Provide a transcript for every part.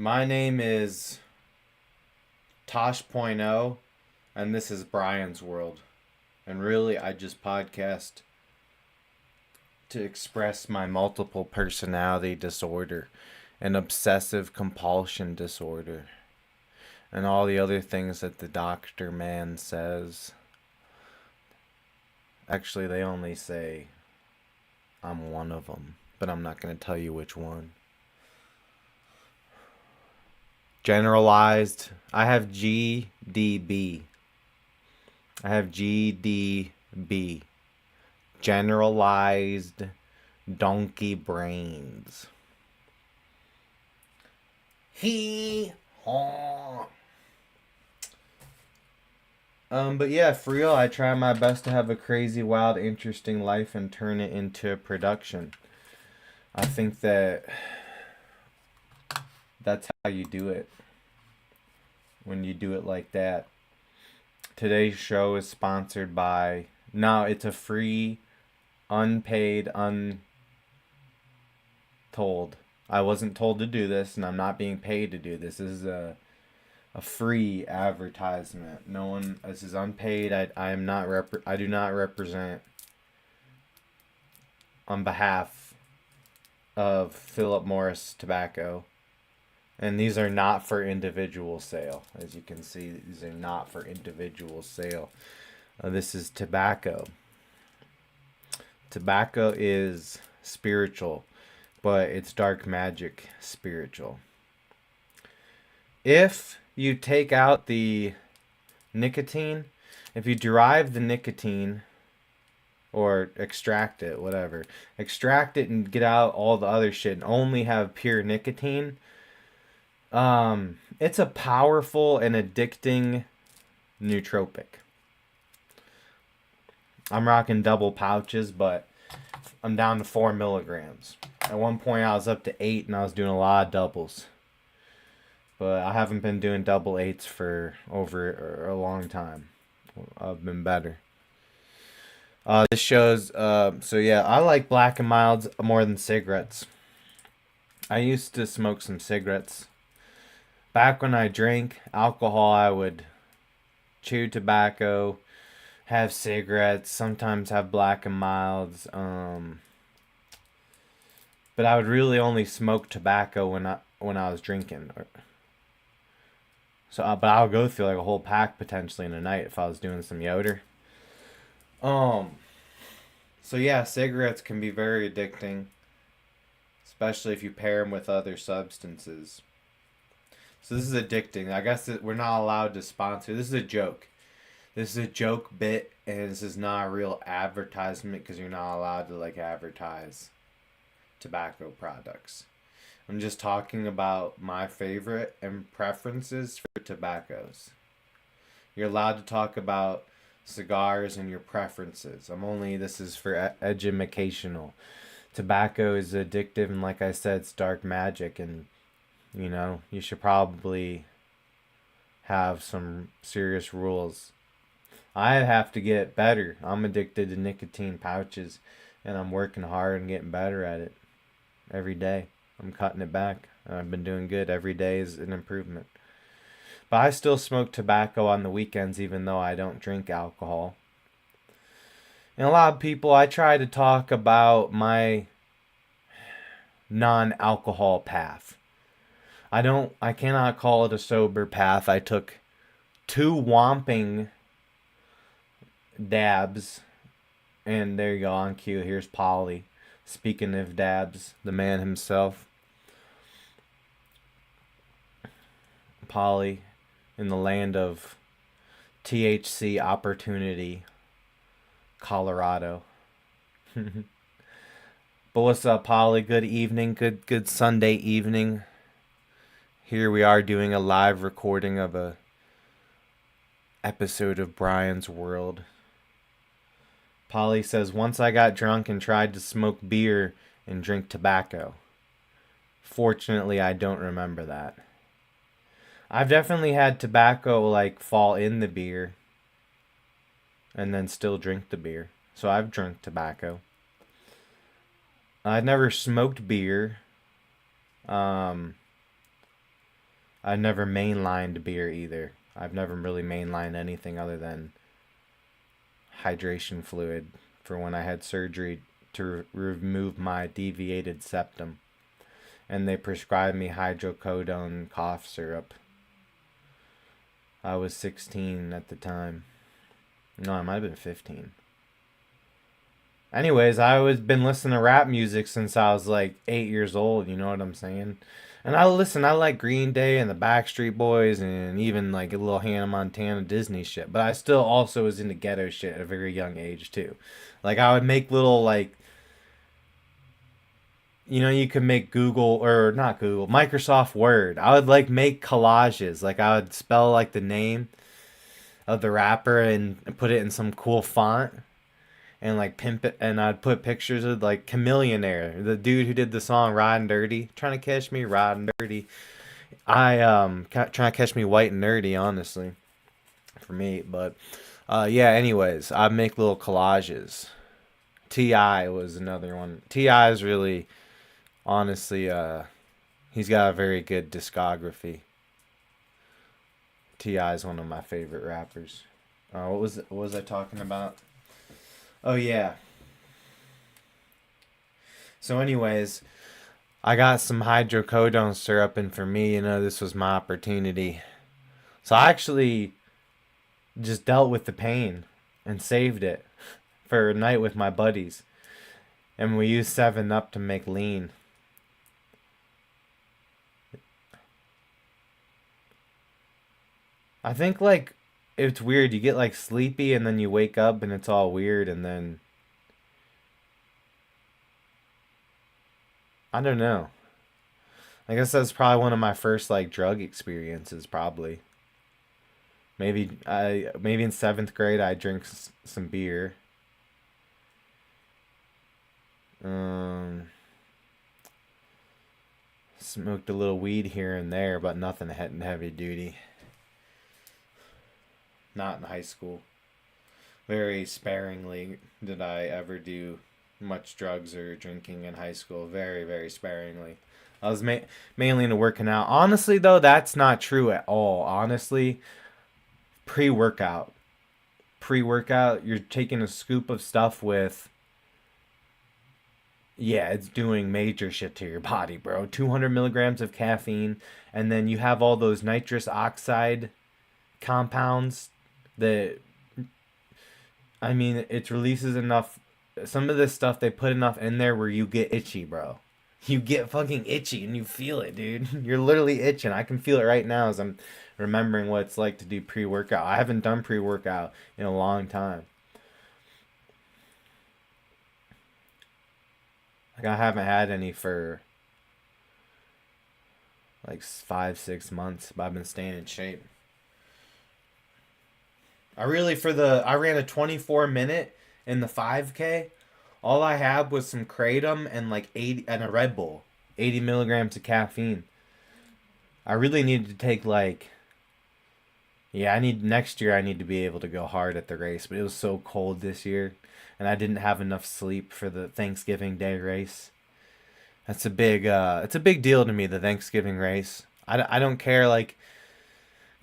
My name is Tosh.0, and this is Bryan's World. And really, I just podcast to express my multiple personality disorder and obsessive compulsion disorder and all the other things that the doctor man says. Actually, they only say I'm one of them, but I'm not going to tell you which one. Generalized. I have GDB. I have GDB. Generalized donkey brains. Hee haw. But yeah, for real, I try my best to have a crazy, wild, interesting life and turn it into production. I think that's how you do it. When you do it like that. Today's show is sponsored by. No, it's a free, unpaid, untold. I wasn't told to do this, and I'm not being paid to do this. This is a free advertisement. No one. This is unpaid. I am not. I do not represent on behalf of Philip Morris Tobacco. And these are not for individual sale. As you can see, these are not for individual sale. This is tobacco. Tobacco is spiritual, but it's dark magic spiritual. If you take out the nicotine, if you derive the nicotine or extract it, whatever, extract it and get out all the other shit and only have pure nicotine, it's a powerful and addicting nootropic. I'm rocking double pouches, but I'm down to 4 milligrams. At one point, I was up to 8, and I was doing a lot of doubles. But I haven't been doing double 8s for over a long time. I've been better. This shows, so yeah, I like black and milds more than cigarettes. I used to smoke some cigarettes. Back when I drank alcohol, I would chew tobacco, have cigarettes, sometimes have black and milds. But I would really only smoke tobacco when I was drinking. So, but I'll go through like a whole pack potentially in a night if I was doing some yoder. So yeah, cigarettes can be very addicting, especially if you pair them with other substances. So this is addicting. I guess we're not allowed to sponsor. This is a joke. This is a joke bit, and this is not a real advertisement because you're not allowed to like advertise tobacco products. I'm just talking about my favorite and preferences for tobaccos. You're allowed to talk about cigars and your preferences. This is for educational. Tobacco is addictive, and like I said, it's dark magic, and you should probably have some serious rules. I have to get better. I'm addicted to nicotine pouches, and I'm working hard and getting better at it every day. I'm cutting it back. I've been doing good. Every day is an improvement. But I still smoke tobacco on the weekends, even though I don't drink alcohol. And a lot of people, I try to talk about my non-alcohol path. I cannot call it a sober path. I took 2 whomping dabs, and there you go, on cue. Here's Polly. Speaking of dabs, the man himself. Polly in the land of THC opportunity, Colorado. But what's up, Polly? Good evening. Good Sunday evening. Here we are doing a live recording of a episode of Bryan's World. Polly says, once I got drunk and tried to smoke beer and drink tobacco. Fortunately, I don't remember that. I've definitely had tobacco like fall in the beer and then still drink the beer. So I've drunk tobacco. I've never smoked beer. I never mainlined beer either. I've never really mainlined anything other than hydration fluid for when I had surgery to remove my deviated septum. And they prescribed me hydrocodone cough syrup. I was 16 at the time. No, I might have been 15. Anyways, I always been listening to rap music since I was like 8 years old. You know what I'm saying? And I like Green Day and the Backstreet Boys and even like a little Hannah Montana Disney shit. But I still also was into ghetto shit at a very young age too. Like I would make little like, you could make Google or not Google, Microsoft Word. I would like make collages. Like I would spell like the name of the rapper and put it in some cool font and like pimp it, and I'd put pictures of like Chameleonaire, the dude who did the song Riding Dirty, trying to catch me riding dirty. Trying to catch me white and nerdy, honestly, for me. But yeah. Anyways, I make little collages. Ti was another one. Ti is really, honestly, he's got a very good discography. Ti is one of my favorite rappers. What was I talking about? Oh yeah. So, anyways, I got some hydrocodone syrup, and for me, this was my opportunity. So I actually just dealt with the pain and saved it for a night with my buddies, and we used 7 Up to make lean. I think like it's weird. You get like sleepy, and then you wake up, and it's all weird, and then I don't know. I guess that's probably one of my first like drug experiences. Probably maybe in 7th grade I drink some beer. Um, Smoked a little weed here and there, but nothing heavy duty. Not in high school. Very sparingly did I ever do much drugs or drinking in high school. Very, very sparingly. I was mainly into working out. Honestly, though, that's not true at all. Honestly, pre workout. Pre workout, you're taking a scoop of stuff with. Yeah, it's doing major shit to your body, bro. 200 milligrams of caffeine, and then you have all those nitrous oxide compounds that, I mean, it releases enough. Some of this stuff they put enough in there where you get itchy, bro. You get fucking itchy and you feel it, dude. You're literally itching. I can feel it right now as I'm remembering what it's like to do pre workout. I haven't done pre workout in a long time. Like, I haven't had any for like 5, 6 months, but I've been staying in shape. I ran a 24 minute in the 5K. All I had was some kratom and like 80 and a Red Bull, 80 milligrams of caffeine. I really needed to take like, yeah, next year I need to be able to go hard at the race, but it was so cold this year, and I didn't have enough sleep for the Thanksgiving Day race. It's a big deal to me, the Thanksgiving race. I don't care like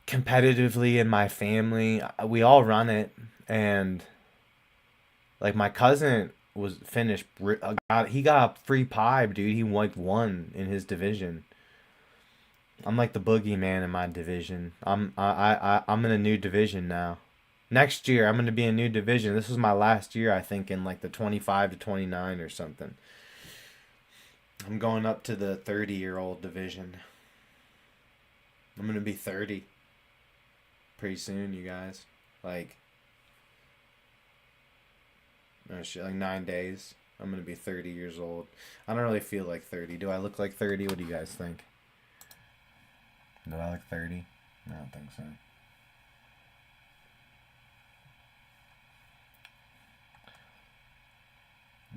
competitively in my family. We all run it, and like my cousin was finished. He got a free pie, dude. He like won in his division. I'm like the boogeyman in my division. I'm in a new division now. Next year I'm gonna be in a new division. This was my last year, I think, in like the 25 to 29 or something. I'm going up to the 30-year-old division. I'm gonna be 30 pretty soon, you guys. Like, oh shit, like 9 days. I'm gonna be 30 years old. I don't really feel like 30. Do I look like 30? What do you guys think? Do I look 30? I don't think so.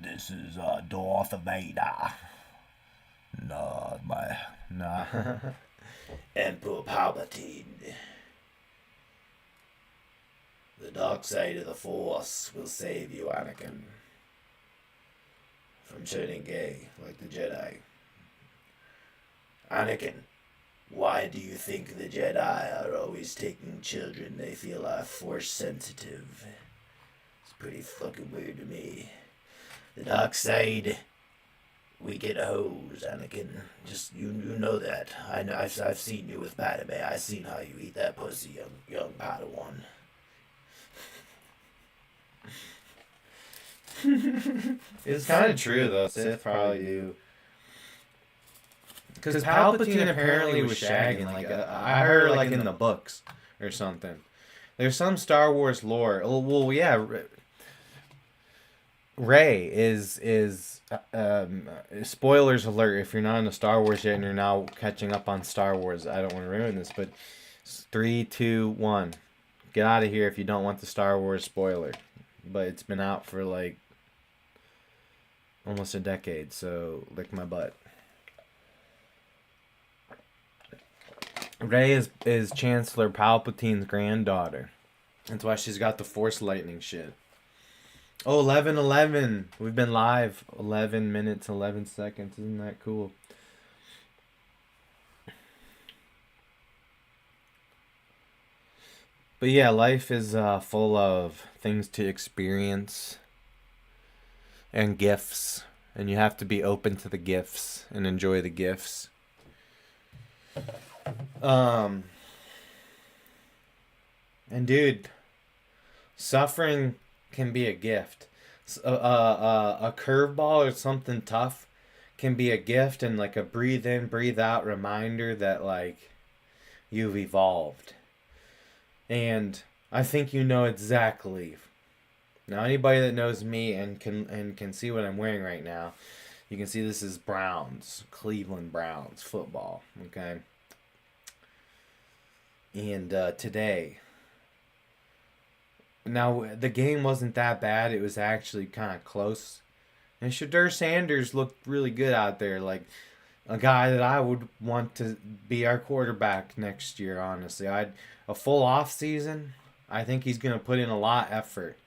This is Darth Vader. No, my nah. Emperor Palpatine. The dark side of the Force will save you, Anakin, from turning gay like the Jedi. Anakin, Why do you think the Jedi are always taking children they feel are force sensitive? It's pretty fucking weird to me. The dark side, we get hosed, Anakin. Just you know that. I know. I've seen you with Padme. I've seen how you eat that pussy, young Padawan. It's kind of true though. Sith probably do. Because Palpatine apparently was shagging. Like I heard, like in the books or something. There's some Star Wars lore. Well, yeah. Rey is spoilers alert if you're not into Star Wars yet and you're now catching up on Star Wars. I don't want to ruin this, but 3, 2, 1. Get out of here if you don't want the Star Wars spoiler. But it's been out for like almost a decade, so lick my butt. Rey is Chancellor Palpatine's granddaughter. That's why she's got the Force lightning shit. Oh, 11:11. We've been live 11 minutes, 11 seconds. Isn't that cool? But yeah, life is full of things to experience and gifts. And you have to be open to the gifts and enjoy the gifts. And dude, suffering can be a gift. A curveball or something tough can be a gift, and like a breathe in, breathe out reminder that like you've evolved. And I think you know exactly. Now anybody that knows me and can see what I'm wearing right now, you can see this is Browns, Cleveland Browns football, okay? And today, now the game wasn't that bad. It was actually kind of close. And Shadur Sanders looked really good out there, like a guy that I would want to be our quarterback next year. Honestly, a full off season. I think he's gonna put in a lot of effort,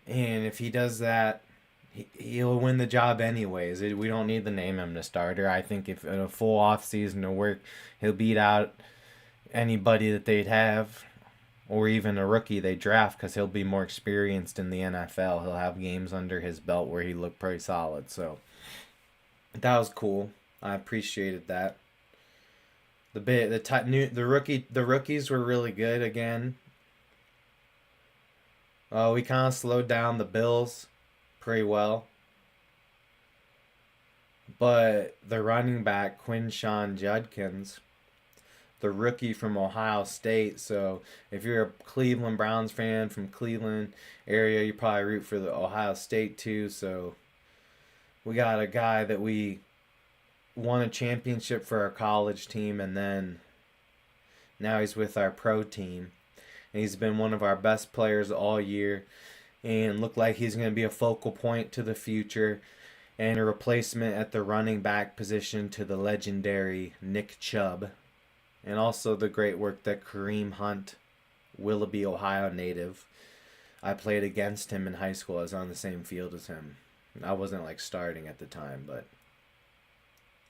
and if he does that, he'll win the job anyways. We don't need to name him the starter. I think if in a full off season to work, he'll beat out anybody that they'd have, or even a rookie they draft, because he'll be more experienced in the NFL. He'll have games under his belt where he looked pretty solid. So that was cool. I appreciated that. The rookies were really good again. We kind of slowed down the Bills pretty well. But the running back, Quinshawn Judkins, the rookie from Ohio State. So if you're a Cleveland Browns fan from Cleveland area, you probably root for the Ohio State too. So we got a guy that we won a championship for our college team, and then now he's with our pro team. And he's been one of our best players all year and looked like he's going to be a focal point to the future and a replacement at the running back position to the legendary Nick Chubb. And also the great work that Kareem Hunt, Willoughby, Ohio native. I played against him in high school. I was on the same field as him. I wasn't like starting at the time, but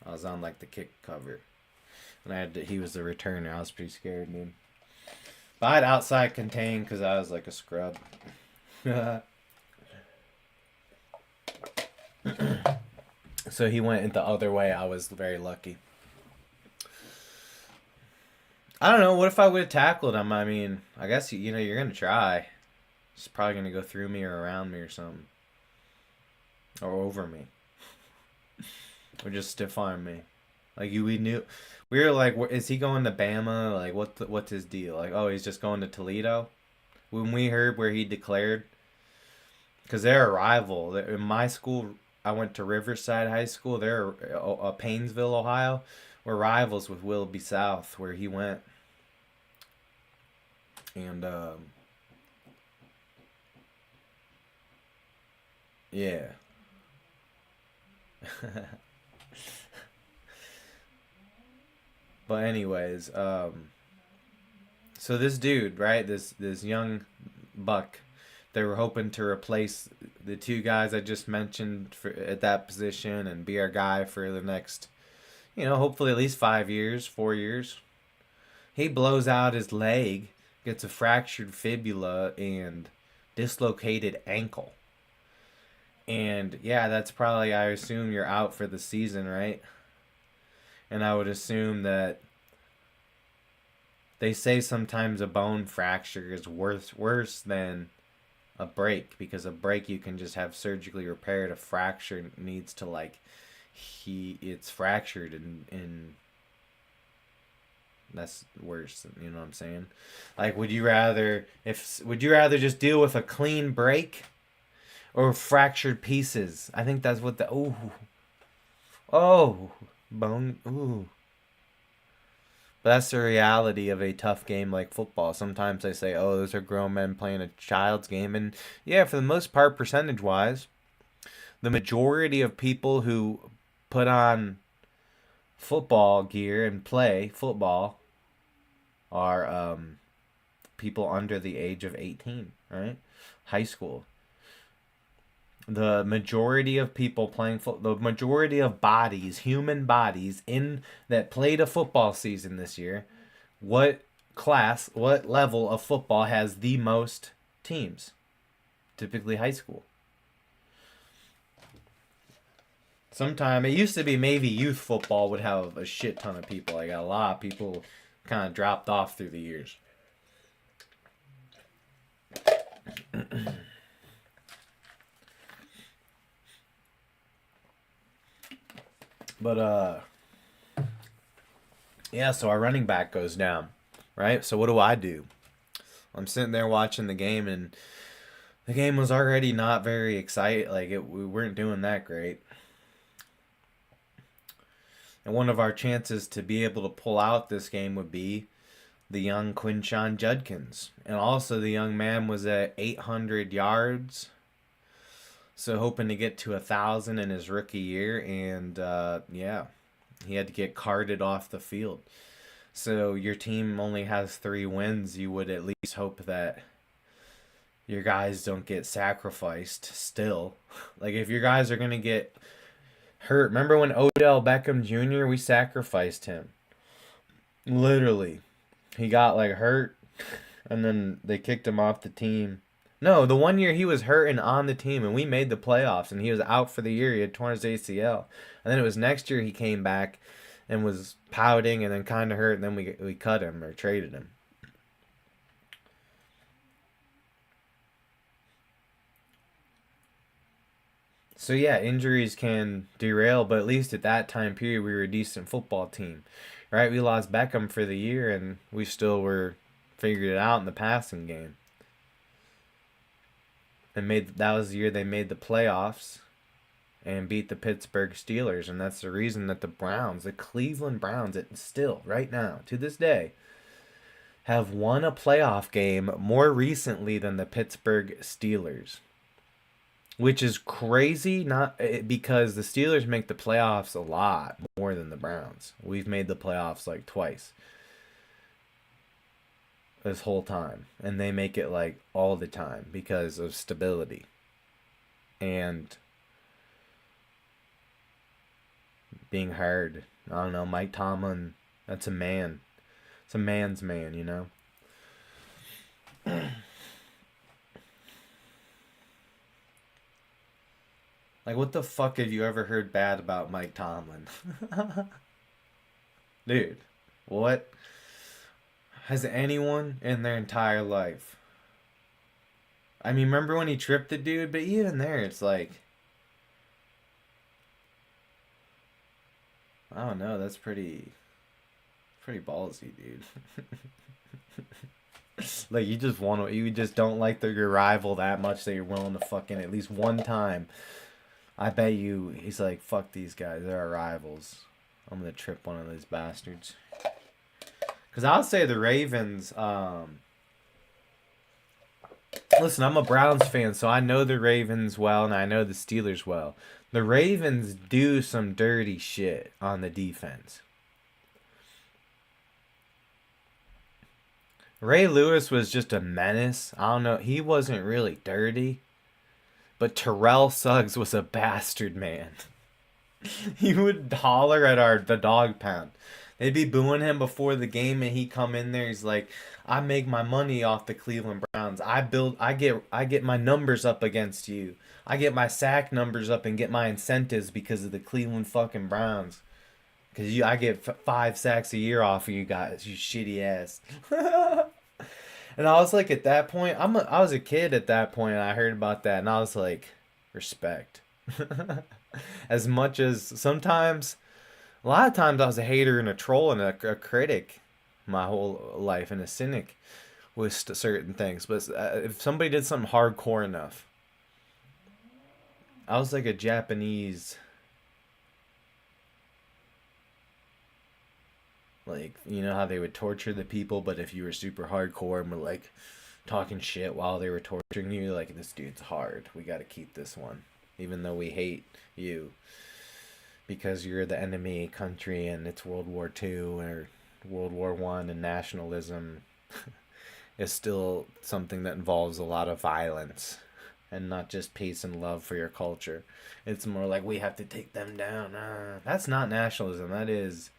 I was on like the kick cover. And he was the returner. I was pretty scared of him. But I had outside contain because I was like a scrub. So he went the other way. I was very lucky. I don't know. What if I would have tackled him? I mean, I guess you're gonna try. It's probably gonna go through me or around me or something, or over me, or just stiff arm me. Like we were like, is he going to Bama? Like, what's his deal? Like, oh, he's just going to Toledo. When we heard where he declared, because they're a rival. In my school, I went to Riverside High School. They're Painesville, Ohio. We're rivals with Willoughby South, where he went. And yeah. But anyways, so this dude, right, this young buck, they were hoping to replace the two guys I just mentioned at that position and be our guy for the next, hopefully at least 5 years, 4 years. He blows out his leg, gets a fractured fibula and dislocated ankle. And yeah, that's probably, I assume you're out for the season, right? And I would assume that they say sometimes a bone fracture is worse than a break, because a break you can just have surgically repaired. A fracture needs to it's fractured and that's worse. You know what I'm saying? Like, would you rather just deal with a clean break or fractured pieces? I think that's what the bone. Ooh. But that's the reality of a tough game like football. Sometimes they say, oh, those are grown men playing a child's game. And yeah, for the most part, percentage wise, the majority of people who put on football gear and play football are people under the age of 18, right? High school. The majority of people playing the majority of bodies, human bodies that played a football season this year, what level of football has the most teams? Typically high school. Sometime it used to be maybe youth football would have a shit ton of people. Like, a lot of people kind of dropped off through the years. But yeah, so our running back goes down, right? So what do? I'm sitting there watching the game, and the game was already not very exciting. Like, we weren't doing that great. And one of our chances to be able to pull out this game would be the young Quinshon Judkins. And also the young man was at 800 yards. So hoping to get to 1,000 in his rookie year. And yeah, he had to get carted off the field. So your team only has 3 wins. You would at least hope that your guys don't get sacrificed still. Like, if your guys are going to get hurt. Remember when Odell Beckham Jr., we sacrificed him. Literally. He got hurt, and then they kicked him off the team. No, the one year he was hurt and on the team, and we made the playoffs, and he was out for the year. He had torn his ACL. And then it was next year he came back and was pouting and then kind of hurt, and then we cut him or traded him. So yeah, injuries can derail, but at least at that time period we were a decent football team, right? We lost Beckham for the year, and we still figured it out in the passing game. And that was the year they made the playoffs and beat the Pittsburgh Steelers, and that's the reason that the Cleveland Browns, still right now to this day, have won a playoff game more recently than the Pittsburgh Steelers. Which is crazy, because the Steelers make the playoffs a lot more than the Browns. We've made the playoffs twice this whole time. And they make it all the time because of stability. And being hard. I don't know, Mike Tomlin, that's a man. It's a man's man, you know? What the fuck have you ever heard bad about Mike Tomlin? Dude, what? Has anyone in their entire life? I mean, remember when he tripped the dude? But even there, it's I don't know, that's pretty ballsy, dude. You just don't like your rival that much that you're willing to fucking at least one time. I bet you he's fuck these guys, they're our rivals. I'm gonna trip one of these bastards. Because I'll say the Ravens, listen, I'm a Browns fan, so I know the Ravens well, and I know the Steelers well. The Ravens do some dirty shit on the defense. Ray Lewis was just a menace. I don't know, he wasn't really dirty. But Terrell Suggs was a bastard, man. He would holler at the dog pound. They'd be booing him before the game, and he'd come in there. He's like, "I make my money off the Cleveland Browns. I get my numbers up against you. I get my sack numbers up and get my incentives because of the Cleveland fucking Browns. Because I get 5 sacks a year off of you guys, you shitty ass." And I was like, at that point, I was a kid at that point, and I heard about that, and I was like, respect. As much as sometimes, a lot of times, I was a hater and a troll and a critic my whole life and a cynic with certain things. But if somebody did something hardcore enough, I was like a Japanese, like, you know how they would torture the people, but if you were super hardcore and were like talking shit while they were torturing you, like, this dude's hard. We got to keep this one, even though we hate you because you're the enemy country and it's World War II or World War One, and nationalism is still something that involves a lot of violence and not just peace and love for your culture. It's more like we have to take them down. That's not nationalism. That is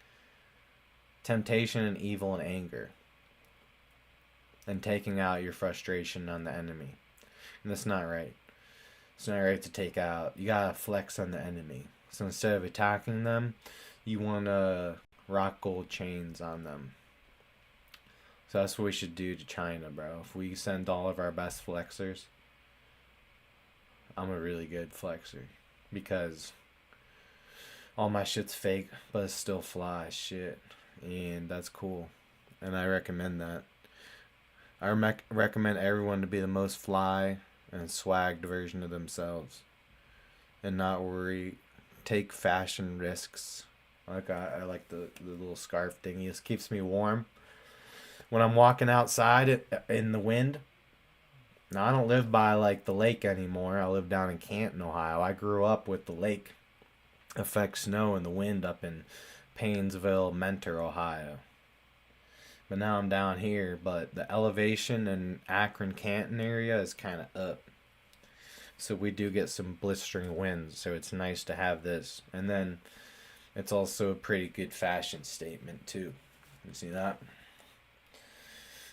temptation and evil and anger and taking out your frustration on the enemy. And that's not right. It's not right to take out. You gotta flex on the enemy. So instead of attacking them, you want to rock gold chains on them. So that's what we should do to China, bro. If we send all of our best flexers, I'm a really good flexer because all my shit's fake, but it's still fly shit, and that's cool, and I recommend that. I recommend everyone to be the most fly and swagged version of themselves, and not worry, take fashion risks. Like I like the little scarf thingy. This keeps me warm when I'm walking outside in the wind. Now I don't live by like the lake anymore. I live down in Canton, Ohio. I grew up with the lake affect snow and the wind up in Paynesville, Mentor, Ohio. But now I'm down here, but the elevation in Akron, Canton area is kind of up. So we do get some blistering winds, so it's nice to have this. And then it's also a pretty good fashion statement too. You see that?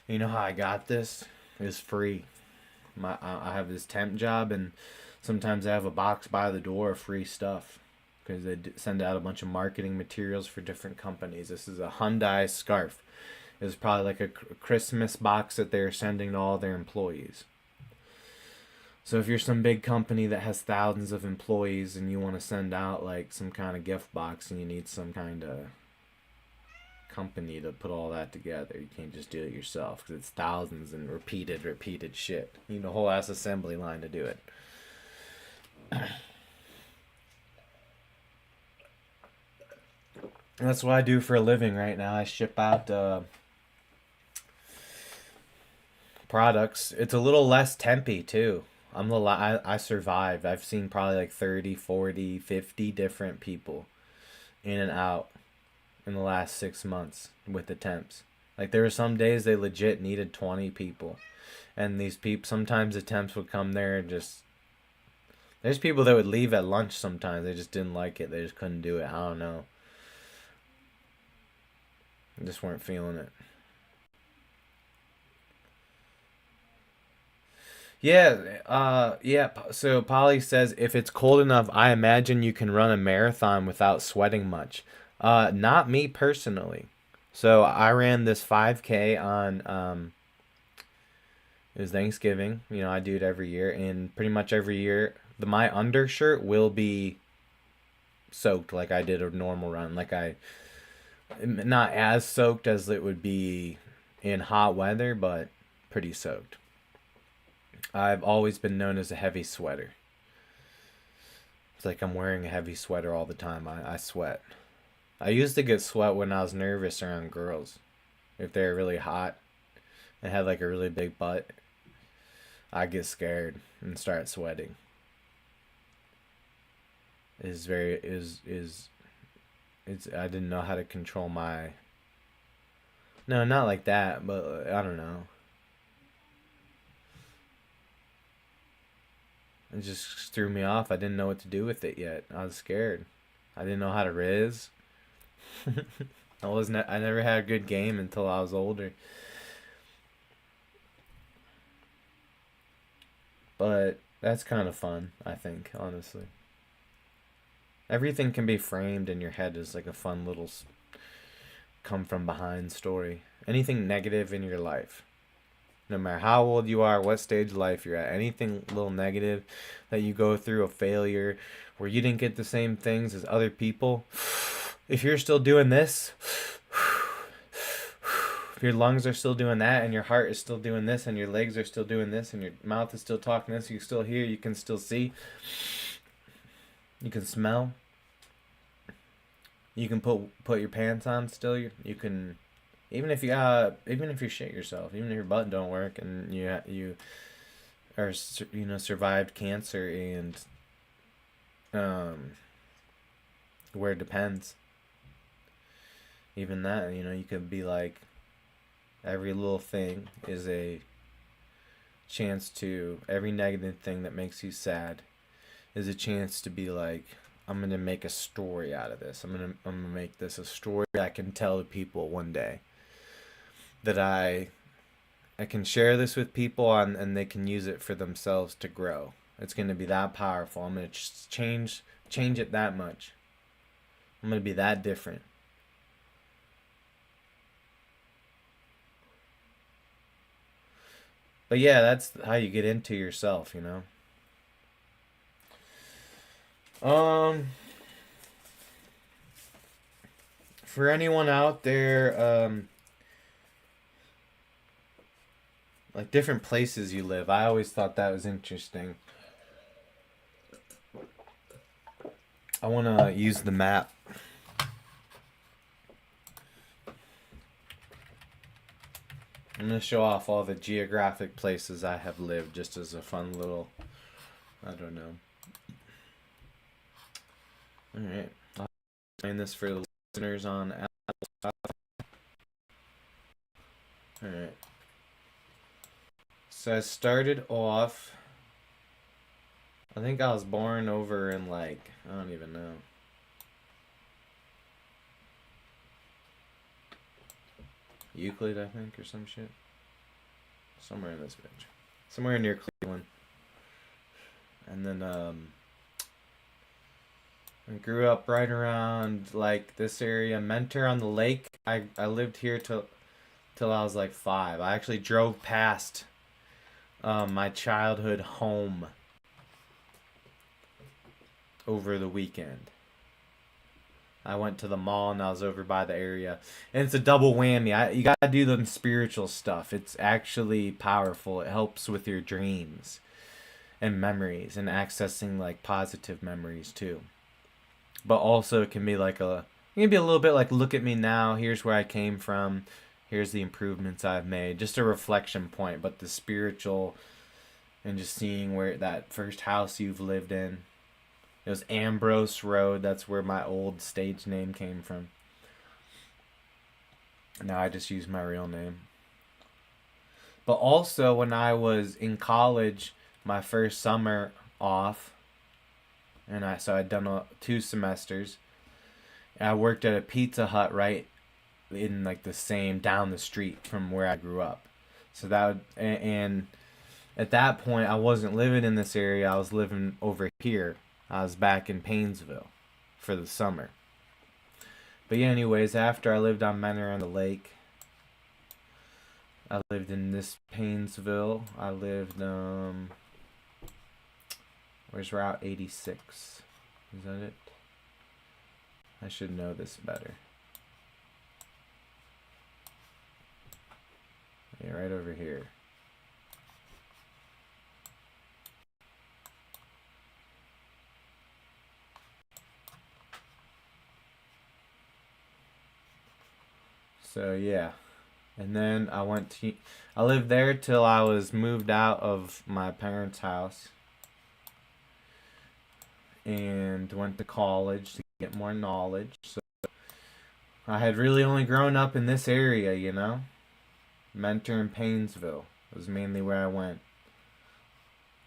You know how I got this? It's free. I have this temp job, and sometimes I have a box by the door of free stuff because they send out a bunch of marketing materials for different companies. This is a Hyundai scarf. It's probably like a Christmas box that they're sending to all their employees. So if you're some big company that has thousands of employees and you want to send out like some kind of gift box and you need some kind of company to put all that together, you can't just do it yourself because it's thousands and repeated shit. You need a whole ass assembly line to do it. That's what I do for a living right now. I ship out products. It's a little less tempy too. I survived. I've seen probably like 30, 40, 50 different people in and out in the last 6 months with the temps. Like there were some days they legit needed 20 people. And these people, sometimes the temps would come there and just, there's people that would leave at lunch sometimes. They just didn't like it. They just couldn't do it. I don't know. They just weren't feeling it. Yeah. So Polly says if it's cold enough, I imagine you can run a marathon without sweating much. Not me personally. So I ran this 5K on it was Thanksgiving. You know, I do it every year, and pretty much every year, my undershirt will be soaked like I did a normal run. Like I, not as soaked as it would be in hot weather, but pretty soaked. I've always been known as a heavy sweater. It's like I'm wearing a heavy sweater all the time. I sweat. I used to get sweat when I was nervous around girls. If they're really hot and had like a really big butt, I get scared and start sweating. Is very is it's I didn't know how to control my. No, not like that, but I don't know. It just threw me off. I didn't know what to do with it yet. I was scared. I didn't know how to riz. I never had a good game until I was older. But that's kind of fun, I think, honestly. Everything can be framed in your head as like a fun little come from behind story. Anything negative in your life, no matter how old you are, what stage of life you're at, anything little negative that you go through, a failure where you didn't get the same things as other people, if you're still doing this, if your lungs are still doing that and your heart is still doing this and your legs are still doing this and your mouth is still talking this, you still hear, you can still see, you can smell, you can put your pants on still, you can, even if you shit yourself, even if your butt don't work and you are, survived cancer and where it depends, even that, you could be like, every little thing is a chance to, every negative thing that makes you sad is a chance to be like, I'm gonna make a story out of this. I'm gonna make this a story that I can tell to people one day. That I can share this with people and they can use it for themselves to grow. It's gonna be that powerful. I'm gonna change it that much. I'm gonna be that different. But yeah, that's how you get into yourself, For anyone out there, like different places you live, I always thought that was interesting. I want to use the map. I'm going to show off all the geographic places I have lived just as a fun little, I don't know. Alright. I'll explain this for the listeners on Apple. Alright. So I started off, I think I was born over in I don't even know. Euclid, I think, or some shit. Somewhere in this bitch. Somewhere near Cleveland. And then, I grew up right around, this area. Mentor on the Lake. I lived here till I was 5. I actually drove past my childhood home over the weekend. I went to the mall and I was over by the area. And it's a double whammy. You gotta do them spiritual stuff. It's actually powerful. It helps with your dreams and memories and accessing positive memories too. But also it can be it can be a little bit look at me now. Here's where I came from. Here's the improvements I've made. Just a reflection point. But the spiritual and just seeing where that first house you've lived in. It was Ambrose Road. That's where my old stage name came from. Now I just use my real name. But also when I was in college, my first summer off, and I'd done 2 semesters. And I worked at a Pizza Hut right in the same down the street from where I grew up. So and at that point I wasn't living in this area. I was living over here. I was back in Painesville for the summer. But yeah, anyways, after I lived on Mentor on the Lake, I lived in this Painesville. I lived, where's Route 86? Is that it? I should know this better. Yeah, right over here. So yeah, and then I lived there till I was moved out of my parents' house and went to college to get more knowledge. So I had really only grown up in this area, Mentor and Painesville was mainly where I went.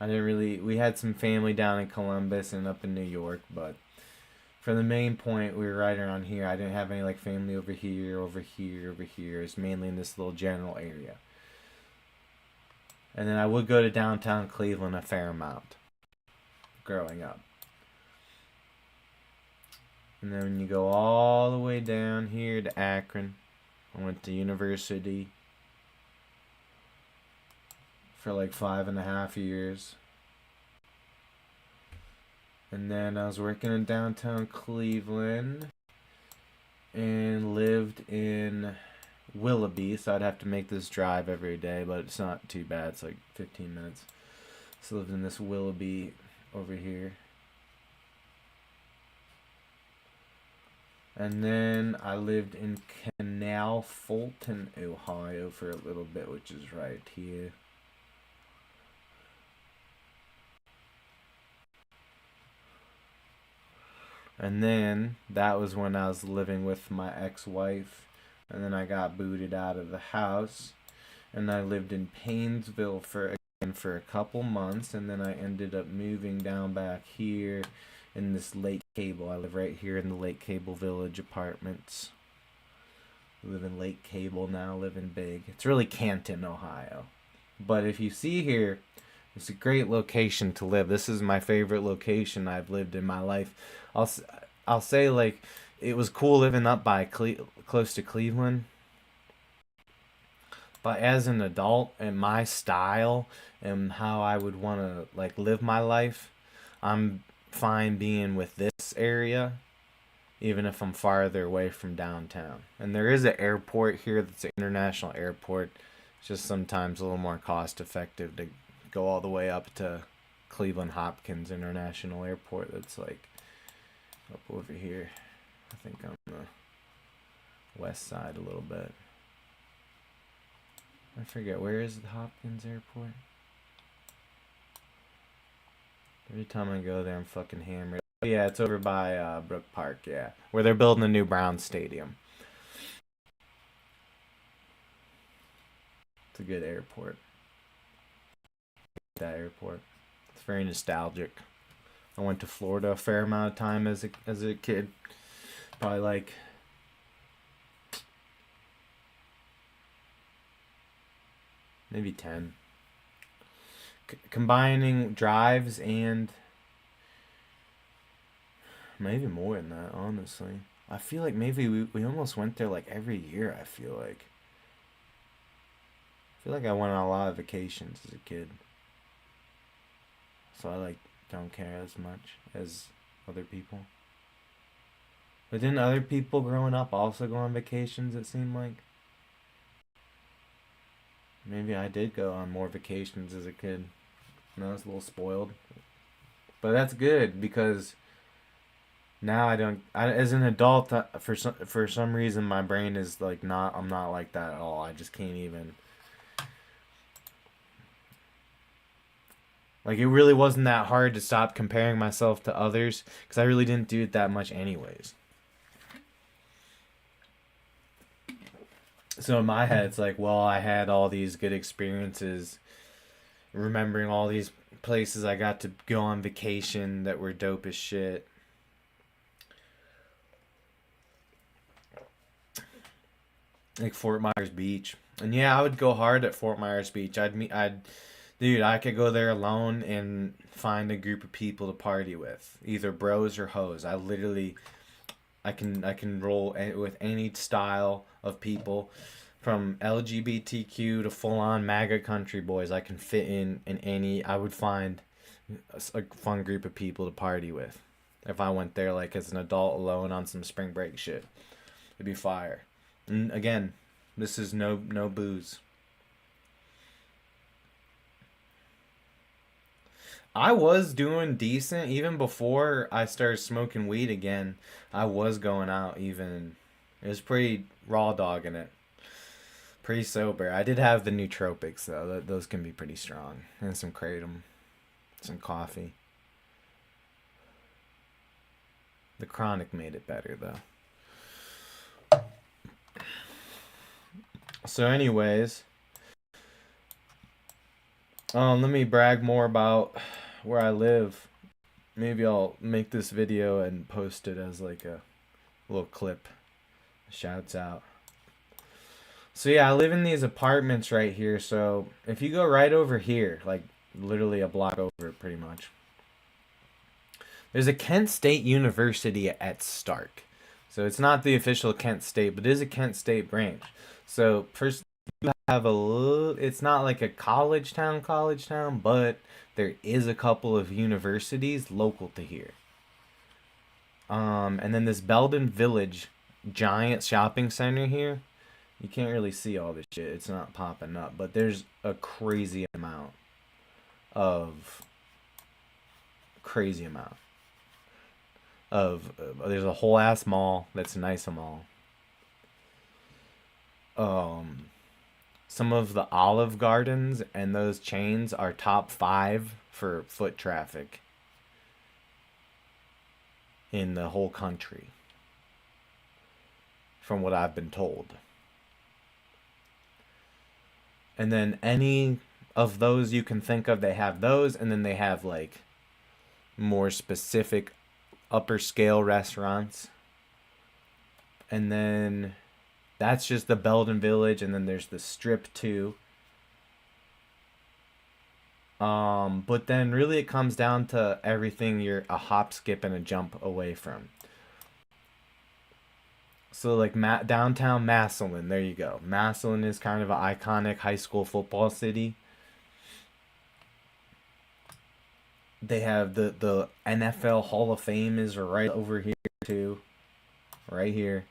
We had some family down in Columbus and up in New York, but for the main point, we were right around here. I didn't have any like family over here, over here, over here. It's mainly in this little general area. And then I would go to downtown Cleveland a fair amount growing up. And then when you go all the way down here to Akron, I went to university for like 5.5 years. And then I was working in downtown Cleveland and lived in Willoughby, so I'd have to make this drive every day, but it's not too bad. It's like 15 minutes. So I lived in this Willoughby over here. And then I lived in Canal Fulton, Ohio for a little bit, which is right here. And then that was when I was living with my ex-wife. And then I got booted out of the house. And I lived in Paynesville for a couple months. And then I ended up moving down back here in this Lake Cable. I live right here in the Lake Cable Village apartments. I live in Lake Cable now, living big. It's really Canton, Ohio. But if you see here, it's a great location to live. This is my favorite location I've lived in my life. I'll say like it was cool living up by close to Cleveland. But as an adult and my style and how I would want to like live my life, I'm fine being with this area even if I'm farther away from downtown. And there is an airport here that's an international airport. It's just sometimes a little more cost effective to go all the way up to Cleveland Hopkins International Airport that's like up over here. I think on the west side a little bit. I forget, where is the Hopkins Airport? Every time I go there, I'm fucking hammered. Oh, yeah, it's over by Brook Park, yeah. Where they're building a new Browns stadium. It's a good airport. That airport. It's very nostalgic. I went to Florida a fair amount of time as a kid. Probably like maybe 10. Combining drives and maybe more than that, honestly. I feel like maybe we almost went there like every year, I feel like. I feel like I went on a lot of vacations as a kid. So I like don't care as much as other people. But didn't other people growing up also go on vacations, it seemed like? Maybe I did go on more vacations as a kid. And I was a little spoiled. But that's good because now as an adult, for some reason my brain is like I'm not like that at all. I just can't even. Like, it really wasn't that hard to stop comparing myself to others because I really didn't do it that much anyways. So in my head, it's like, well, I had all these good experiences, remembering all these places I got to go on vacation that were dope as shit. Like Fort Myers Beach. And yeah, I would go hard at Fort Myers Beach. Dude, I could go there alone and find a group of people to party with, either bros or hoes. I can roll with any style of people, from LGBTQ to full on MAGA country boys. I can fit in any. I would find a fun group of people to party with if I went there like as an adult alone on some spring break shit. It'd be fire. And again, this is no booze. I was doing decent even before I started smoking weed again. I was going out even. It was pretty raw dogging it. Pretty sober. I did have the nootropics though. Those can be pretty strong. And some kratom. Some coffee. The chronic made it better though. So anyways, let me brag more about where I live Maybe I'll make this video and post it as like a little clip. Shouts out. So yeah, I live in these apartments right here. So if you go right over here, like literally a block over pretty much, there's a Kent State University at Stark. So it's not the official Kent State, but it is a Kent State branch. So first you have a little, it's not like a college town, but there is a couple of universities local to here. And then this Belden Village giant shopping center here. You can't really see all this shit. It's not popping up, but there's a of crazy amount of there's a whole ass mall that's a nice mall. Some of the Olive Gardens and those chains are top 5 for foot traffic in the whole country, from what I've been told. And then any of those you can think of, they have those, and then they have like more specific upper scale restaurants. And then that's just the Belden Village, and then there's the Strip too. But then really it comes down to everything you're a hop, skip, and a jump away from. So like downtown Massillon, there you go. Massillon is kind of an iconic high school football city. They have the NFL Hall of Fame is right over here too. Right here.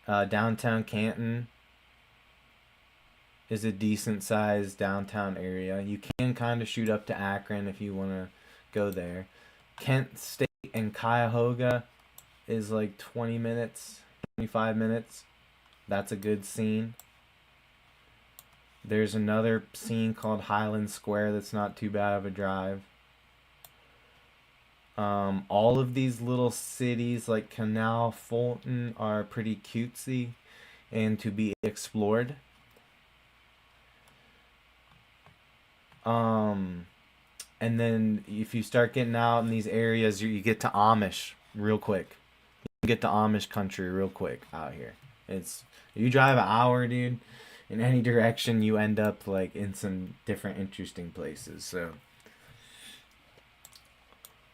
Downtown Canton is a decent sized downtown area. You can kind of shoot up to Akron if you want to go there. Kent State and Cuyahoga is like 20 minutes, 25 minutes. That's a good scene. There's another scene called Highland Square that's not too bad of a drive. All of these little cities like Canal, Fulton are pretty cutesy and to be explored. And then if you start getting out in these areas, you get to Amish real quick. You get to Amish country real quick out here. It's you drive an hour, dude, in any direction, you end up like in some different interesting places. So,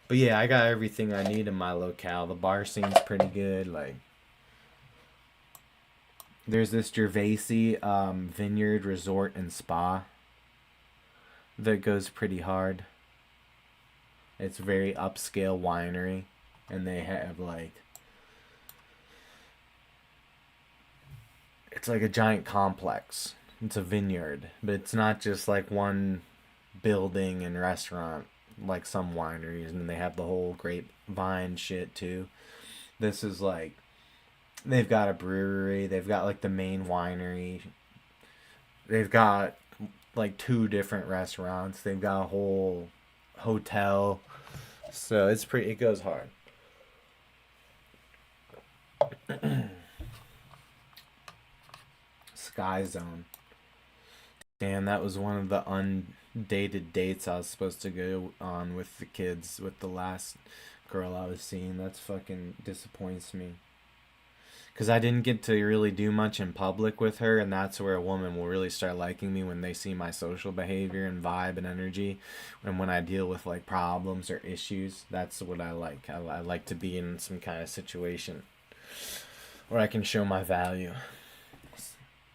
but yeah, I got everything I need in my locale. The bar scene's pretty good. Like, there's this Gervasi Vineyard Resort and Spa that goes pretty hard. It's very upscale winery, and they have like it's like a giant complex. It's a vineyard, but it's not just like one building and restaurant like some wineries, and they have the whole grapevine shit too. This is like they've got a brewery, they've got like the main winery, they've got like 2 different restaurants, they've got a whole hotel. So it's pretty, it goes hard. Sky Zone. Damn, that was one of the undated dates I was supposed to go on with the kids, with the last girl I was seeing. That's fucking disappoints me. Because I didn't get to really do much in public with her, and that's where a woman will really start liking me, when they see my social behavior and vibe and energy. And when I deal with like problems or issues, that's what I like. I like to be in some kind of situation where I can show my value.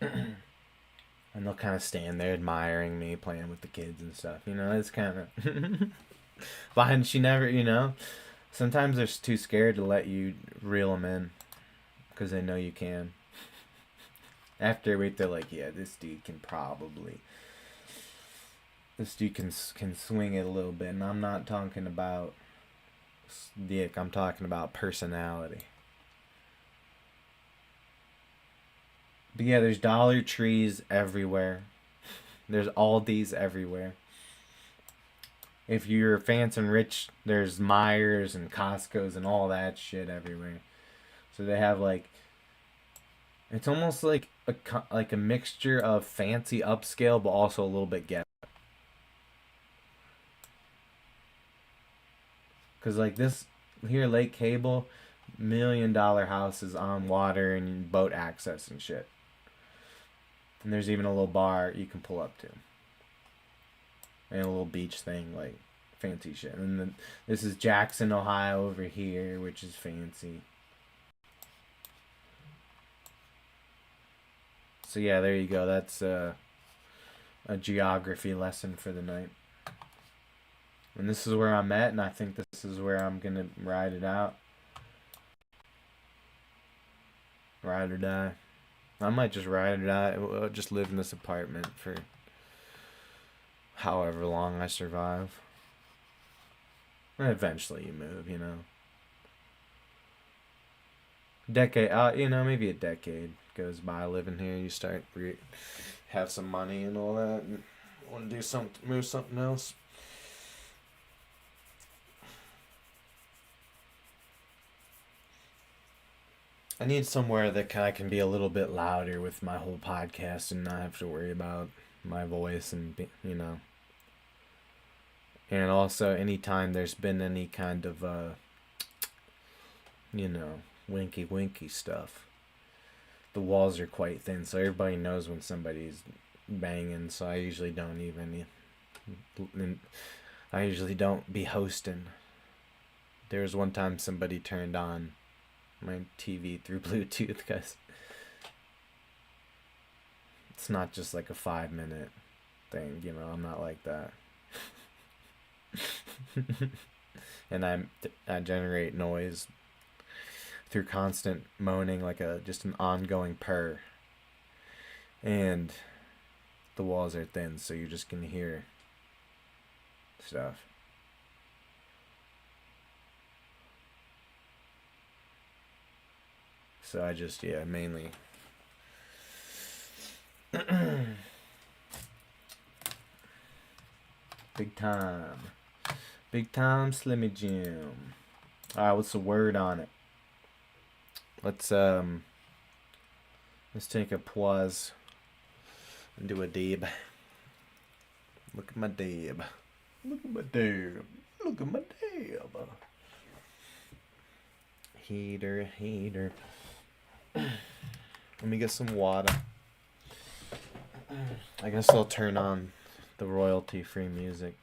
And they'll kind of stand there admiring me, playing with the kids and stuff. You know, it's kind of... But she never, you know... Sometimes they're too scared to let you reel them in, because they know you can. After a week, they're like, yeah, this dude can swing it a little bit. And I'm not talking about dick, I'm talking about personality. But yeah, there's Dollar Trees everywhere. There's Aldi's everywhere. If you're fancy and rich, there's Myers and Costco's and all that shit everywhere. So they have like, it's almost like a mixture of fancy upscale, but also a little bit ghetto. Cause like this here, Lake Cable, $1 million houses on water and boat access and shit. And there's even a little bar you can pull up to. And a little beach thing, like fancy shit. And then this is Jackson, Ohio over here, which is fancy. So yeah, there you go. That's a geography lesson for the night. And this is where I'm at, and I think this is where I'm gonna ride it out. Ride or die. I might just ride it out. I'll just live in this apartment for however long I survive. And eventually you move, you know. Decade, maybe a decade goes by living here. You start have some money and all that, and want to do something, move something else. I need somewhere that I can be a little bit louder with my whole podcast and not have to worry about my voice and, you know. And also, anytime there's been any kind of, winky stuff, the walls are quite thin, so everybody knows when somebody's banging, so I usually don't be hosting. There was one time somebody turned on my TV through Bluetooth because it's not just like a 5-minute thing, you know. I'm not like that. And I generate noise through constant moaning, like just an ongoing purr. And the walls are thin, so you're just gonna hear stuff. So I just, mainly big time Slimmy Jim. Alright, what's the word on it? Let's take a pause and do a dab. Look at my dab. Heater. Let me get some water. I guess I'll turn on the royalty-free music.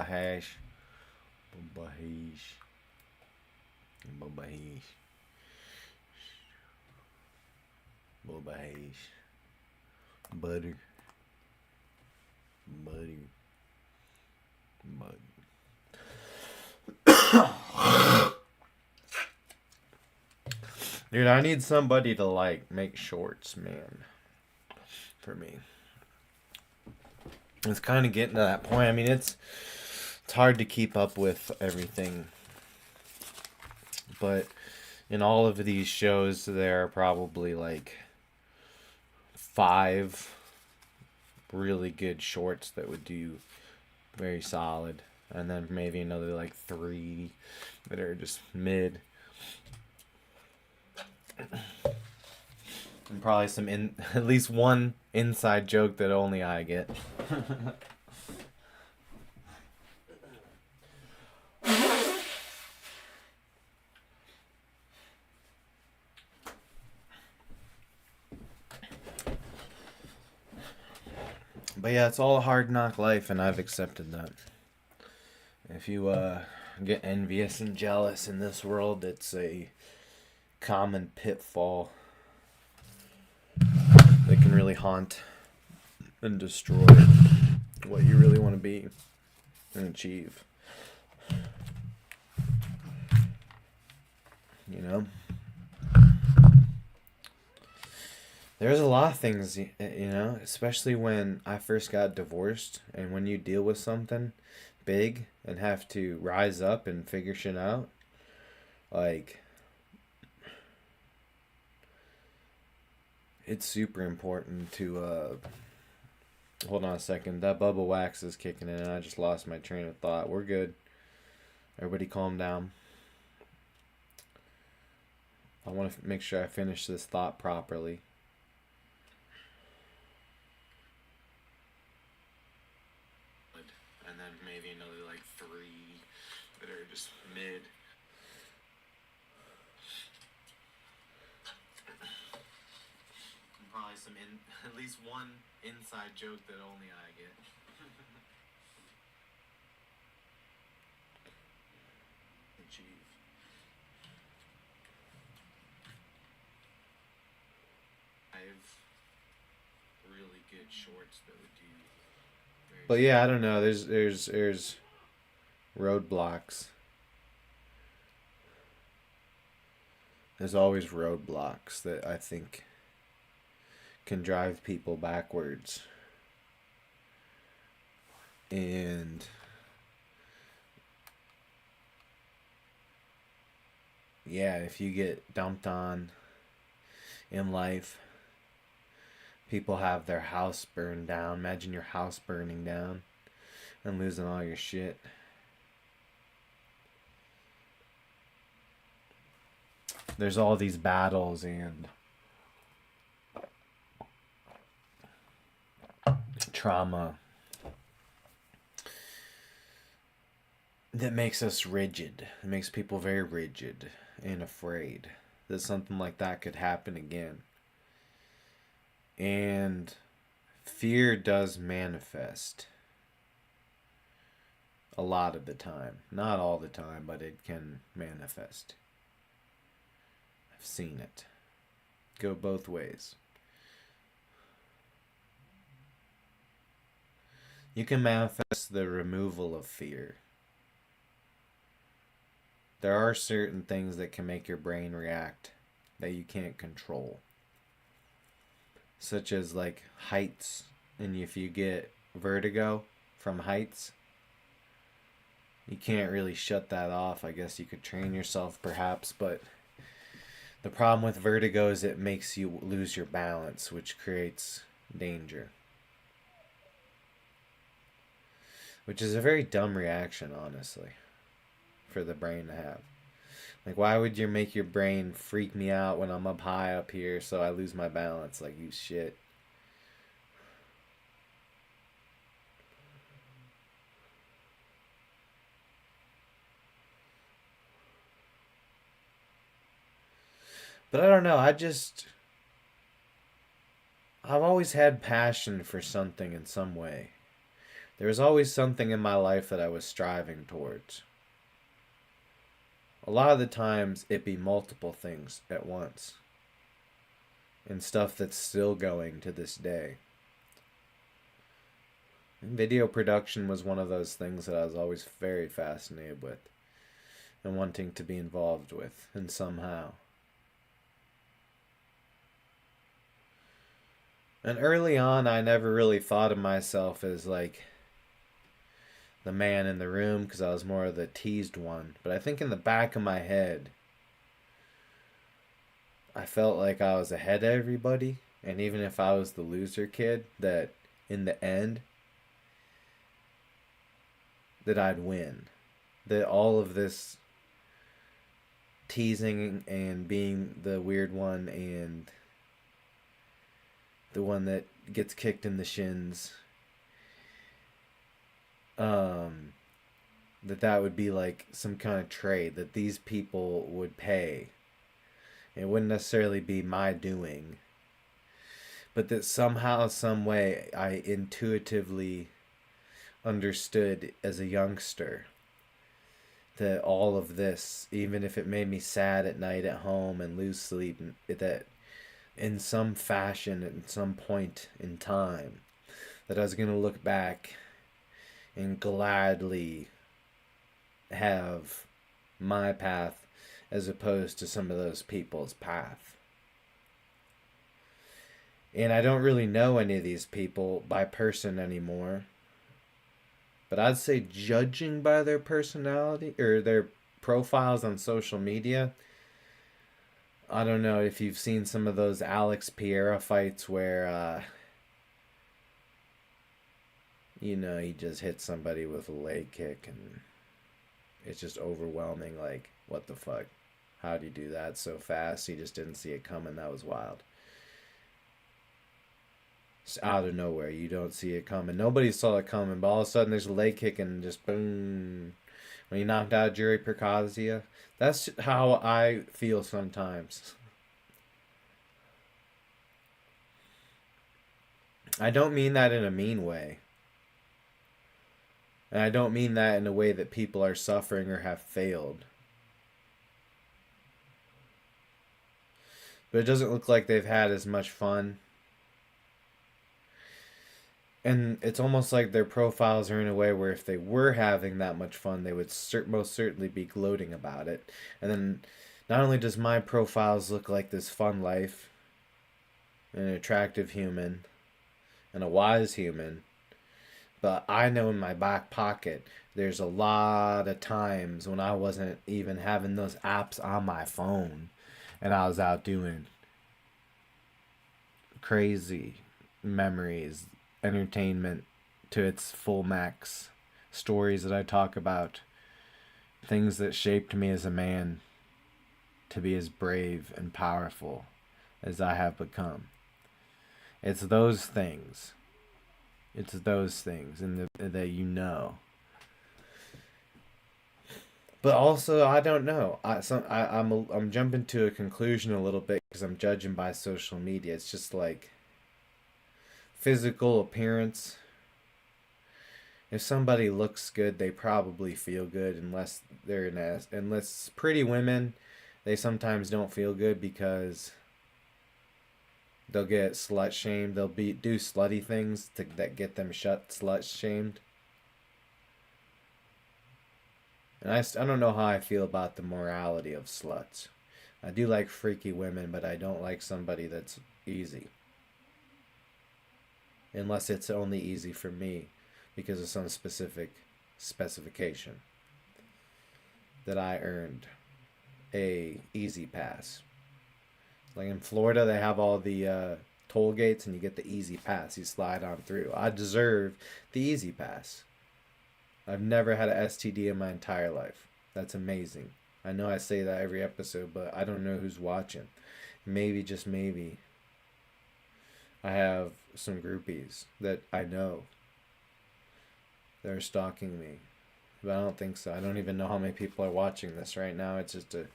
Hash. Bahish. Bahish. Bahish. Butter. Butter. Butter. Dude, I need somebody to like make shorts, man. For me. It's kind of getting to that point. I mean, it's hard to keep up with everything. But in all of these shows, there are probably like 5 really good shorts that would do very solid. And then maybe another like 3 that are just mid. And probably at least one inside joke that only I get. But yeah, it's all a hard knock life, and I've accepted that. If you get envious and jealous in this world, it's a common pitfall that can really haunt and destroy what you really want to be and achieve. You know? There's a lot of things, you know, especially when I first got divorced and when you deal with something big and have to rise up and figure shit out. Like, it's super important to, hold on a second. That bubble wax is kicking in and I just lost my train of thought. We're good. Everybody calm down. I want to make sure I finish this thought properly. And then maybe another like 3 that are just mid. And probably at least one inside joke that only I get. Achieve. I have really good shorts that would do. But yeah, I don't know. There's roadblocks. There's always roadblocks that I think can drive people backwards. And yeah, if you get dumped on in life, people have their house burned down. Imagine your house burning down and losing all your shit. There's all these battles and trauma that makes us rigid. It makes people very rigid and afraid that something like that could happen again. And fear does manifest a lot of the time. Not all the time, but it can manifest. I've seen it go both ways. You can manifest the removal of fear. There are certain things that can make your brain react that you can't control. Such as like heights, and if you get vertigo from heights, you can't really shut that off. I guess you could train yourself perhaps, but the problem with vertigo is it makes you lose your balance, which creates danger. Which is a very dumb reaction, honestly, for the brain to have. Like, why would you make your brain freak me out when I'm up high up here so I lose my balance? Like, you shit. But I don't know. I just I've always had passion for something in some way. There was always something in my life that I was striving towards. A lot of the times it be multiple things at once. And stuff that's still going to this day. And video production was one of those things that I was always very fascinated with and wanting to be involved with, and somehow. And early on, I never really thought of myself as like the man in the room because I was more of the teased one. But I think in the back of my head, I felt like I was ahead of everybody. And even if I was the loser kid, that in the end, that I'd win. That all of this teasing and being the weird one and the one that gets kicked in the shins, that would be like some kind of trade that these people would pay. It wouldn't necessarily be my doing, but that somehow, some way, I intuitively understood as a youngster that all of this, even if it made me sad at night at home and lose sleep, that in some fashion, at some point in time, that I was going to look back and gladly have my path as opposed to some of those people's path. And I don't really know any of these people by person anymore. But I'd say judging by their personality or their profiles on social media, I don't know if you've seen some of those Alex Pereira fights where, he just hits somebody with a leg kick and it's just overwhelming. Like, what the fuck? How'd he do that so fast? He just didn't see it coming. That was wild. It's out of nowhere. You don't see it coming. Nobody saw it coming, but all of a sudden there's a leg kick and just boom. When he knocked out Jerry Percazia. That's how I feel sometimes. I don't mean that in a mean way. And I don't mean that in a way that people are suffering or have failed. But it doesn't look like they've had as much fun. And it's almost like their profiles are in a way where if they were having that much fun, they would most certainly be gloating about it. And then not only does my profiles look like this fun life, an attractive human, and a wise human, but I know in my back pocket there's a lot of times when I wasn't even having those apps on my phone and I was out doing crazy memories, entertainment to its full max, stories that I talk about, things that shaped me as a man to be as brave and powerful as I have become. It's those things. It's those things that you know. But also, I don't know. I'm jumping to a conclusion a little bit because I'm judging by social media. It's just like physical appearance. If somebody looks good, they probably feel good unless they're unless pretty women, they sometimes don't feel good because they'll get slut shamed. They'll do slutty things that get them slut shamed. And I don't know how I feel about the morality of sluts. I do like freaky women, but I don't like somebody that's easy. Unless it's only easy for me because of some specific specification that I earned a easy pass. Like in Florida, they have all the toll gates and you get the easy pass. You slide on through. I deserve the easy pass. I've never had an STD in my entire life. That's amazing. I know I say that every episode, but I don't know who's watching. Maybe, just maybe, I have some groupies that I know that are stalking me. But I don't think so. I don't even know how many people are watching this right now. It's just a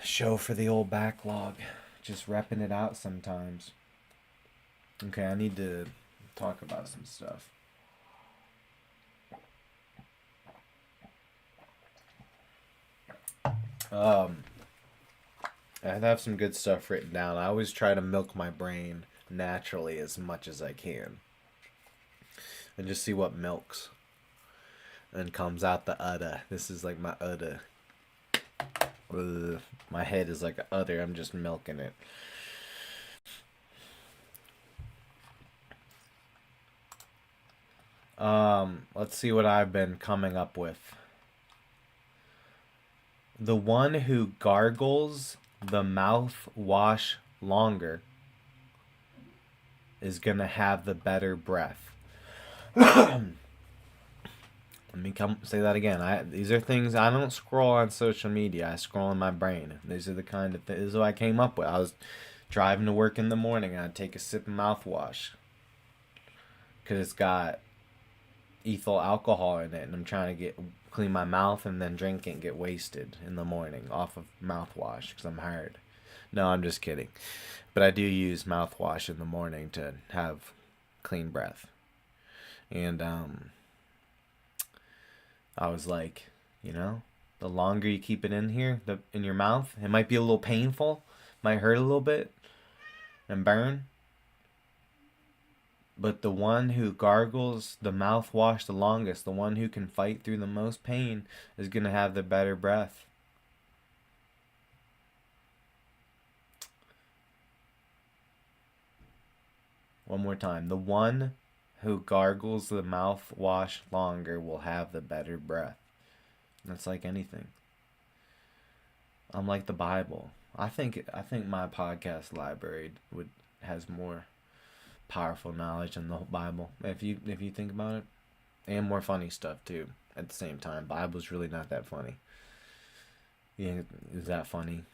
show for the old backlog. Just repping it out sometimes. Okay, I need to talk about some stuff. I have some good stuff written down. I always try to milk my brain naturally as much as I can. And just see what milks. And comes out the udder. This is like my udder. Ugh. My head is like a udder. I'm just milking it. Let's see what I've been coming up with. The one who gargles the mouthwash longer is gonna have the better breath. Let me say that again. These are things I don't scroll on social media. I scroll in my brain. These are the kind of things. This is what I came up with. I was driving to work in the morning and I'd take a sip of mouthwash because it's got ethyl alcohol in it, and I'm trying to clean my mouth and then drink it and get wasted in the morning off of mouthwash because I'm hired. No, I'm just kidding. But I do use mouthwash in the morning to have clean breath. And I was like, the longer you keep it in here, in your mouth, it might be a little painful, might hurt a little bit and burn. But the one who gargles the mouthwash the longest, the one who can fight through the most pain, is going to have the better breath. One more time. The one who gargles the mouthwash longer will have the better breath. That's like anything. I'm like the Bible. I think my podcast library has more powerful knowledge in the Bible if you think about it, and more funny stuff too at the same time. Bible's really not that funny. Yeah, is that funny?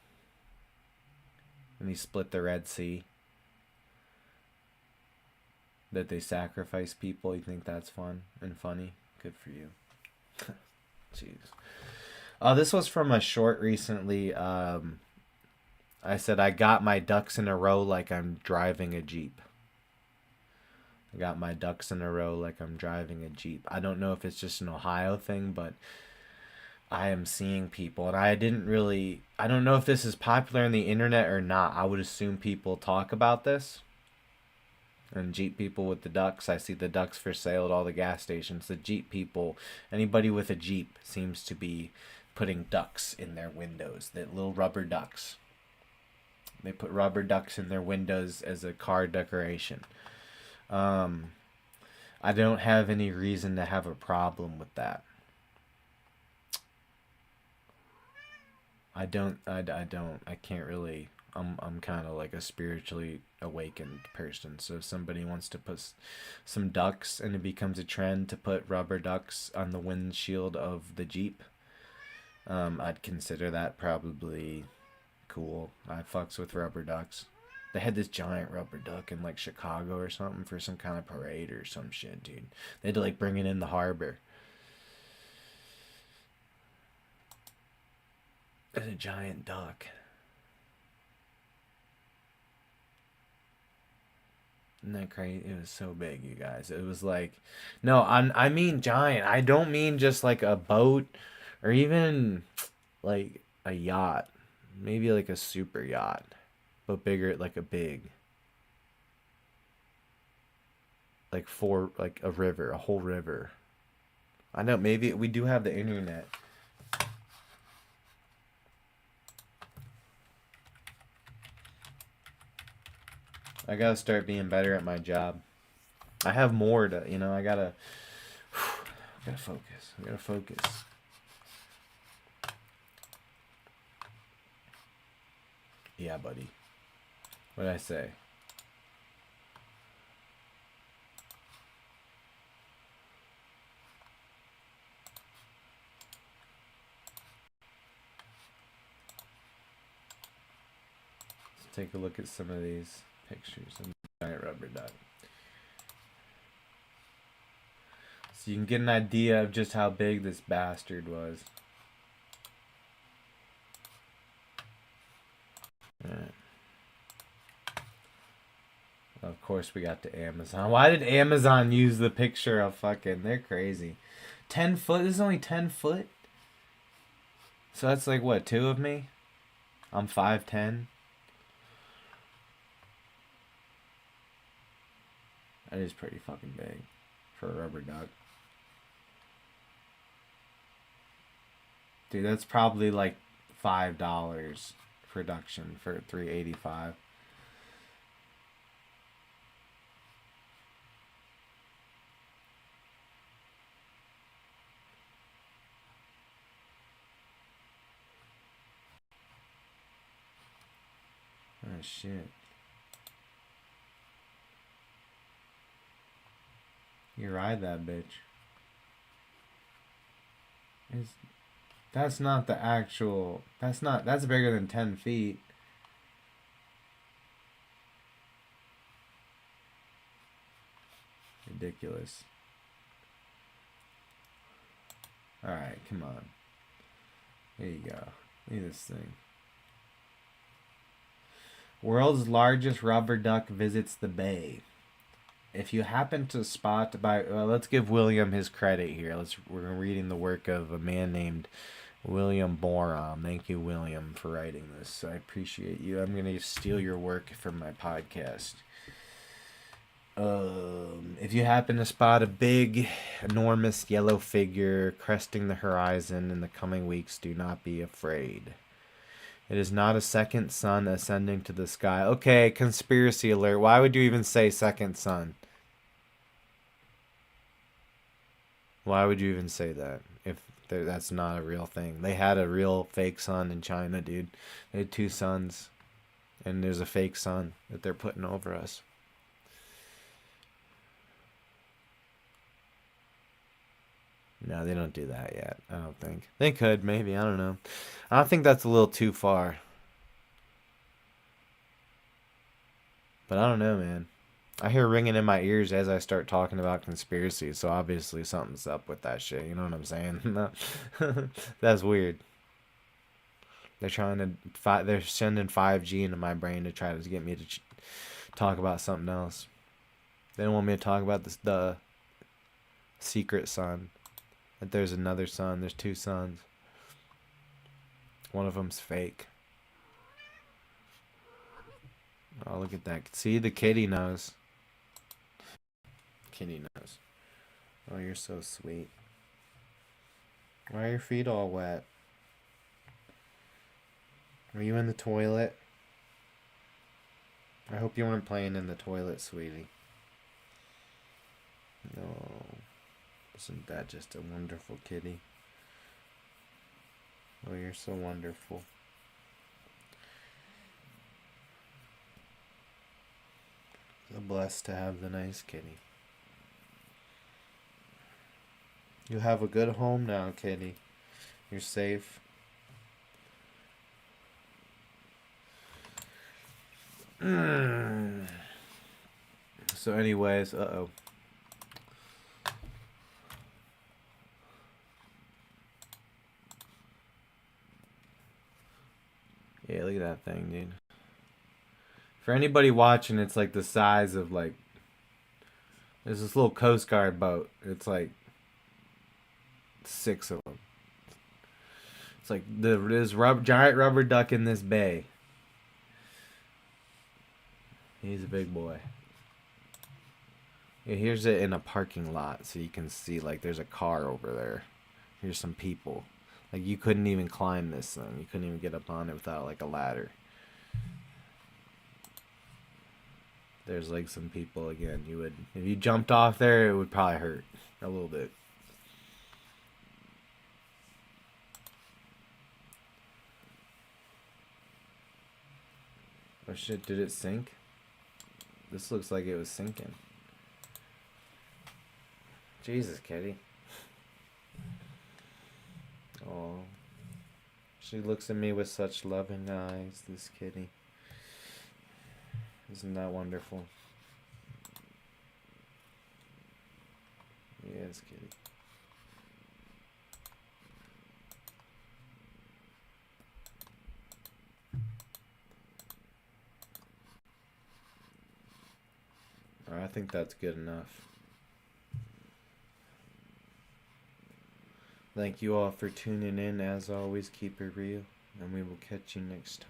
When he split the Red Sea, that they sacrifice people, you think that's fun and funny? Good for you. Jeez. This was from a short recently. I said I got my ducks in a row like I'm driving a Jeep. I got my ducks in a row like I'm driving a Jeep. I don't know if it's just an Ohio thing, but I am seeing people, and I don't know if this is popular on the internet or not. I would assume people talk about this. And Jeep people with the ducks. I see the ducks for sale at all the gas stations. The Jeep people, anybody with a Jeep seems to be putting ducks in their windows. The little rubber ducks. They put rubber ducks in their windows as a car decoration. I don't have any reason to have a problem with that. I can't really. I'm kind of like a spiritually awakened person. So if somebody wants to put some ducks and it becomes a trend to put rubber ducks on the windshield of the Jeep, I'd consider that probably cool. I fucks with rubber ducks. They had this giant rubber duck in like Chicago or something for some kind of parade or some shit, dude. They had to like bring it in the harbor. It's a giant duck. Isn't that crazy? It was so big, you guys. It was like, no, I mean giant. I don't mean just like a boat or even like a yacht. Maybe like a super yacht, but bigger, like a big, like a river, a whole river. I know, maybe we do have the internet. I gotta start being better at my job. I have more to, I gotta focus. I gotta focus. Yeah, buddy. What did I say? Let's take a look at some of these pictures of the giant rubber duck. So you can get an idea of just how big this bastard was. Alright. Of course we got to Amazon. Why did Amazon use the picture of fucking... They're crazy. 10 foot? This is only 10 foot? So that's like, what, 2 of me? I'm 5'10". That is pretty fucking big for a rubber duck. Dude, that's probably like $5 production for $3.85. Oh shit. You ride that bitch. That's not the actual... That's bigger than 10 feet. Ridiculous. Alright, come on. There you go. Look at this thing. World's largest rubber duck visits the bay. If you happen to spot by... let's give William his credit here. We're reading the work of a man named William Boron. Thank you, William, for writing this. I appreciate you. I'm going to steal your work from my podcast. If you happen to spot a big, enormous yellow figure cresting the horizon in the coming weeks, do not be afraid. It is not a second sun ascending to the sky. Okay, conspiracy alert. Why would you even say second sun? Why would you even say that if that's not a real thing? They had a real fake sun in China, dude. They had 2 suns, and there's a fake sun that they're putting over us. No, they don't do that yet. I don't think. They could, maybe. I don't know. I think that's a little too far. But I don't know, man. I hear ringing in my ears as I start talking about conspiracies, so obviously something's up with that shit. You know what I'm saying? That's weird. They're trying to... They're sending 5G into my brain to try to get me to talk about something else. They don't want me to talk about the secret sun. That there's another sun. There's 2 suns. One of them's fake. Oh, look at that. See, the kitty knows. Kitty knows. Oh, you're so sweet. Why are your feet all wet? Were you in the toilet? I hope you weren't playing in the toilet, sweetie. No. Isn't that just a wonderful kitty? Oh, you're so wonderful. So blessed to have the nice kitty. You have a good home now, kitty. You're safe. So anyways, uh-oh. Yeah, look at that thing, dude. For anybody watching, it's like the size of like... There's this little Coast Guard boat. It's like 6 of them. It's like there's giant rubber duck in this bay. He's a big boy. Yeah, here's it in a parking lot, so you can see like there's a car over there. Here's some people. Like you couldn't even climb this thing. You couldn't even get up on it without like a ladder. There's like some people again. You would, if you jumped off there, it would probably hurt a little bit. Oh shit, did it sink? This looks like it was sinking. Jesus, kitty. Oh, she looks at me with such loving eyes, this kitty. Isn't that wonderful? Yes, kitty. I think that's good enough. Thank you all for tuning in. As always, keep it real, and we will catch you next time.